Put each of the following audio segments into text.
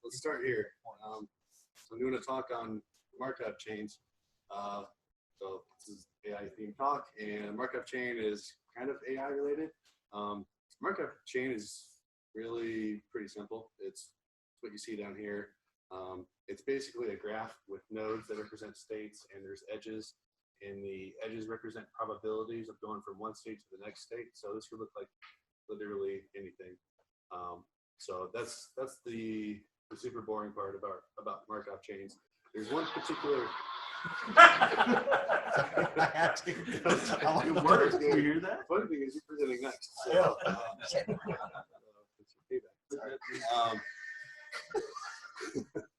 let's start here. So I'm doing a talk on Markov chains. So this is AI themed talk, and Markov chain is kind of AI related. Markov chain is really pretty simple. It's what you see down here. It's basically a graph with nodes that represent states, and there's edges, and the edges represent probabilities of going from one state to the next state. So this could look like literally anything. So that's the super boring part about Markov chains. There's one particular. I had to tell you words. Did you hear that? Funny thing is, you're presenting next. So,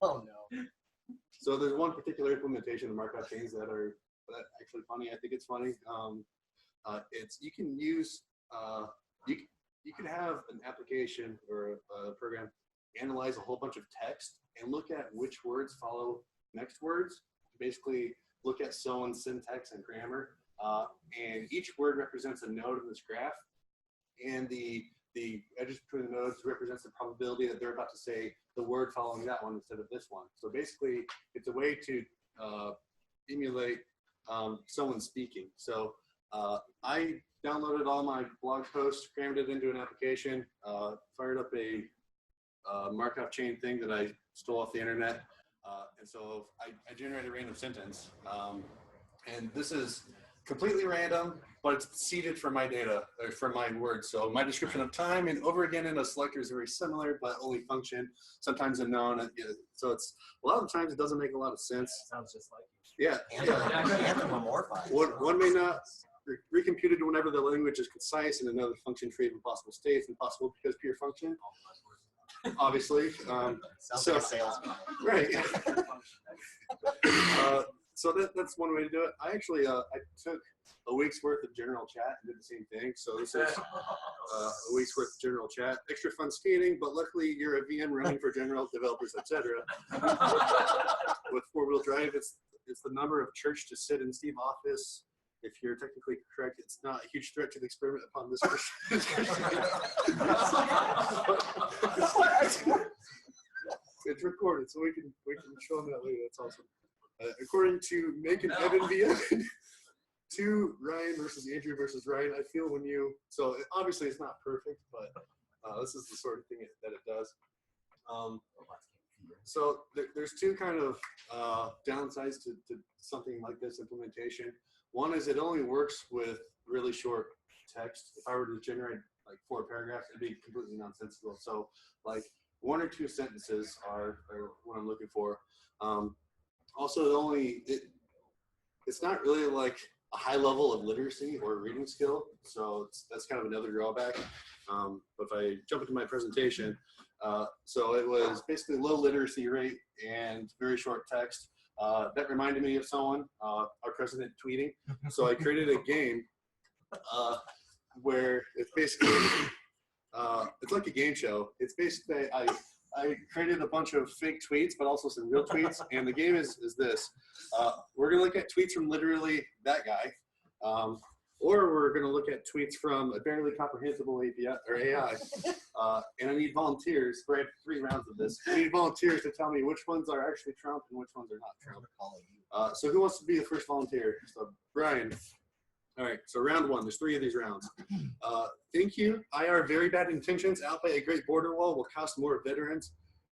Oh no. So there's one particular implementation of Markov chains that are actually funny. I think it's funny. You can use you can have an application or a program analyze a whole bunch of text and look at which words follow next words. Basically, look at someone's syntax and grammar, and each word represents a node in this graph, and the edges between the nodes represents the probability that they're about to say the word following that one instead of this one. So basically, it's a way to emulate someone speaking. So I downloaded all my blog posts, crammed it into an application, fired up a Markov chain thing that I stole off the internet. And so I generated a random sentence. And this is completely random, but it's seeded from my data, or from my words. So my description of time and over again in a selector is very similar, but only function, sometimes unknown. So it's a lot of the times it doesn't make a lot of sense. Sounds just like you. One may not recomputed whenever the language is concise, and another function tree of impossible states, impossible because pure function. Obviously. Sounds like a salesman. Right. So that's one way to do it. I actually I took a week's worth of general chat and did the same thing. So this is a week's worth of general chat. Extra fun skating, but luckily you're a VM running for general developers, etc. With four-wheel drive, it's the number of church to sit in Steve office. If you're technically correct, it's not a huge threat to the experiment upon this. It's recorded, so we can show them that later. That's awesome. According to Make and Evan VM, to Ryan versus Andrew versus Ryan, I feel when you, so obviously it's not perfect, but this is the sort of thing that it does. So there's two kind of downsides to something like this implementation. One is it only works with really short text. If I were to generate like 4 paragraphs, it'd be completely nonsensical. So like 1 or 2 sentences are what I'm looking for. Also, it's not really like a high level of literacy or reading skill. So that's kind of another drawback. But if I jump into my presentation, so it was basically low literacy rate and very short text. That reminded me of someone, our president tweeting. So I created a game where it's basically, it's like a game show. It's basically, I created a bunch of fake tweets, but also some real tweets. And the game is this. We're going to look at tweets from literally that guy. Or we're going to look at tweets from a barely comprehensible API or AI. And I need volunteers. We have 3 rounds of this. I need volunteers to tell me which ones are actually Trump and which ones are not Trump. So who wants to be the first volunteer? So Brian. All right, so round 1. There's 3 of these rounds. Thank you. IR very bad intentions out by a great border wall will cost more veterans.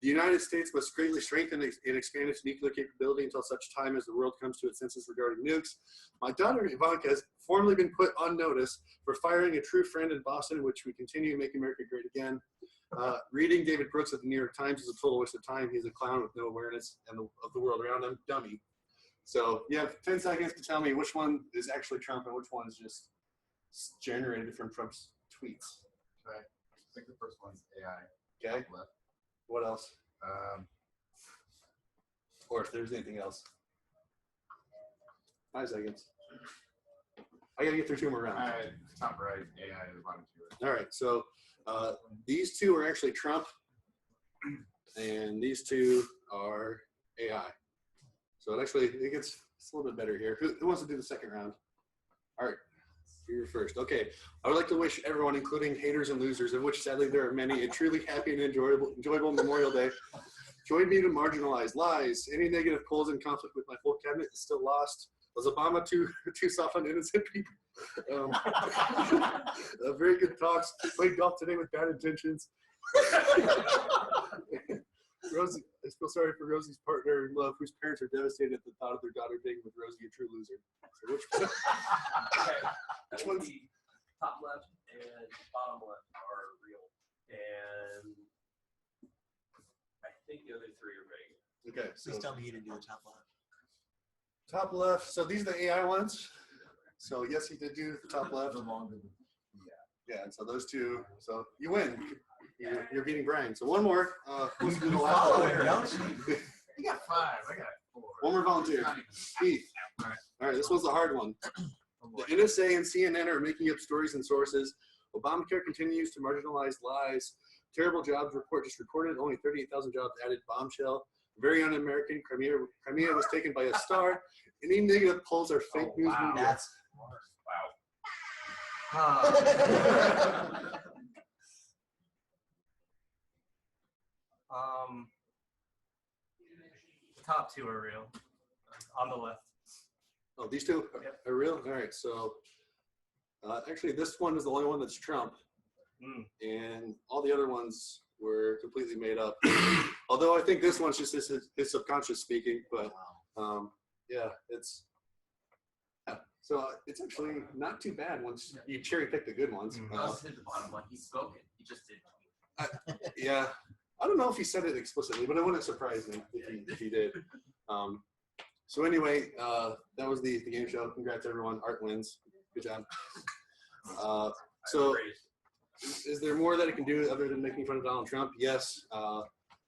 The United States must greatly strengthen and expand its nuclear capability until such time as the world comes to its senses regarding nukes. My daughter Ivanka has formally been put on notice for firing a true friend in Boston, which we continue to make America great again. Reading David Brooks at the New York Times is a total waste of time. He's a clown with no awareness of the world around him. Dummy. So you have 10 seconds to tell me which one is actually Trump and which one is just generated from Trump's tweets. Okay. I think the first one's AI. Okay. What else? Or if there's anything else. 5 seconds. I gotta get through 2 more rounds. Top right, AI is one to it. All right, so these 2 are actually Trump, and these 2 are AI. So it gets a little bit better here. Who wants to do the second round? All right. You're first. Okay. I would like to wish everyone, including haters and losers, of which sadly there are many, a truly happy and enjoyable Memorial Day. Join me to marginalize lies. Any negative polls in conflict with my full cabinet is still lost. Was Obama too soft on innocent people? Very good talks. Played golf today with bad intentions. Rosie, I feel sorry for Rosie's partner in love, whose parents are devastated at the thought of their daughter being with Rosie, a true loser. So which one's top left and bottom left are real, and I think the other three are fake. okay? So Please tell me you didn't do the top left. top left. So these are the AI ones. So yes, he did do the top left. Yeah, and so those two. So you win. You're beating Brian. So one more. Who's the last follow one? her, don't You got 5. I got 4. One more volunteer. Keith. All right, this one's the hard one. The NSA and CNN are making up stories and sources. Obamacare continues to marginalize lies. Terrible jobs report just recorded. Only 38,000 jobs added. Bombshell. Very un-American. Crimea was taken by a star. Any negative polls are fake news wow. media. That's The top two are real. On the left. Oh, these two are real? All right, so actually this one is the only one that's Trump. And all the other ones were completely made up. Although I think this one's just his subconscious speaking, but yeah, so it's actually not too bad once you cherry pick the good ones. He also hit the bottom one. He's spoken. He just did. Yeah, I don't know if he said it explicitly, but it wouldn't surprise me if he did. So anyway, that was the game show. Congrats everyone. Art wins. Good job. So is there more that it can do other than making fun of Donald Trump? Yes.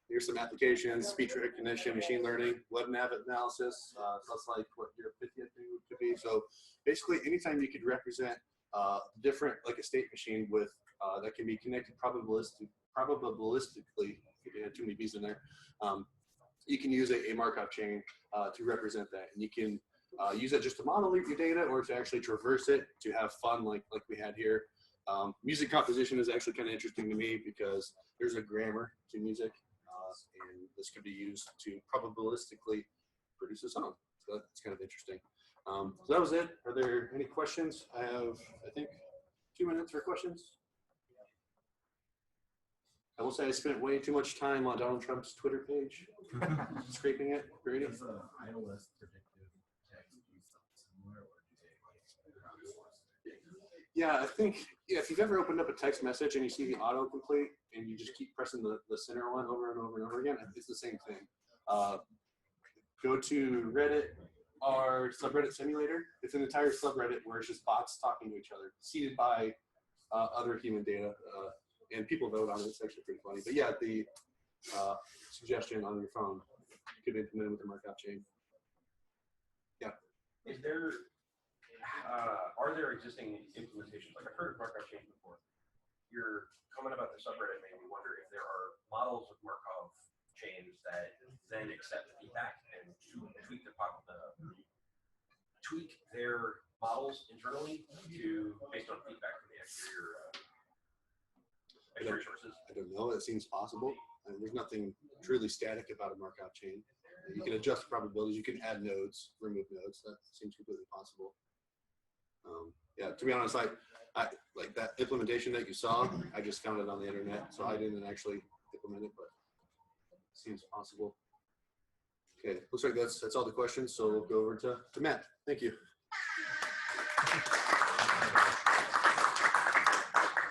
Here's some applications: speech recognition, machine learning, web nav analysis. So that's like what your 50th thing could be. So basically, anytime you could represent different, like a state machine with that can be connected probabilistically. If you had too many B's in there, you can use a Markov chain to represent that, and you can use it just to model your data or to actually traverse it to have fun, like we had here. Music composition is actually kind of interesting to me because there's a grammar to music, and this could be used to probabilistically produce a song. So that's kind of interesting. So that was it. Are there any questions? I have, I think, 2 minutes for questions. I will say I spent way too much time on Donald Trump's Twitter page, scraping it, grading. Does iOS predictive text do something similar, or do they Yeah, I think if you've ever opened up a text message and you see the autocomplete and you just keep pressing the center one over and over and over again, it's the same thing. Go to Reddit or subreddit simulator. It's an entire subreddit where it's just bots talking to each other, seeded by other human data. And people vote on it. It's actually pretty funny. But yeah, the suggestion on your phone, you could implement it with the Markov chain. Yeah. Is there, are there existing implementations? Like I've heard of Markov chains before. Your comment about the subreddit made me wonder if there are models of Markov chains that then accept feedback and tweak their models internally based on feedback from the exterior sources. I don't know. It seems possible. I mean, there's nothing truly static about a Markov chain. You can adjust probabilities. You can add nodes, remove nodes. That seems completely possible. Yeah, to be honest, I like that implementation that you saw. I just found it on the internet, so I didn't actually implement it, but it seems possible. Okay, looks like that's all the questions. So we'll go over to Matt. Thank you.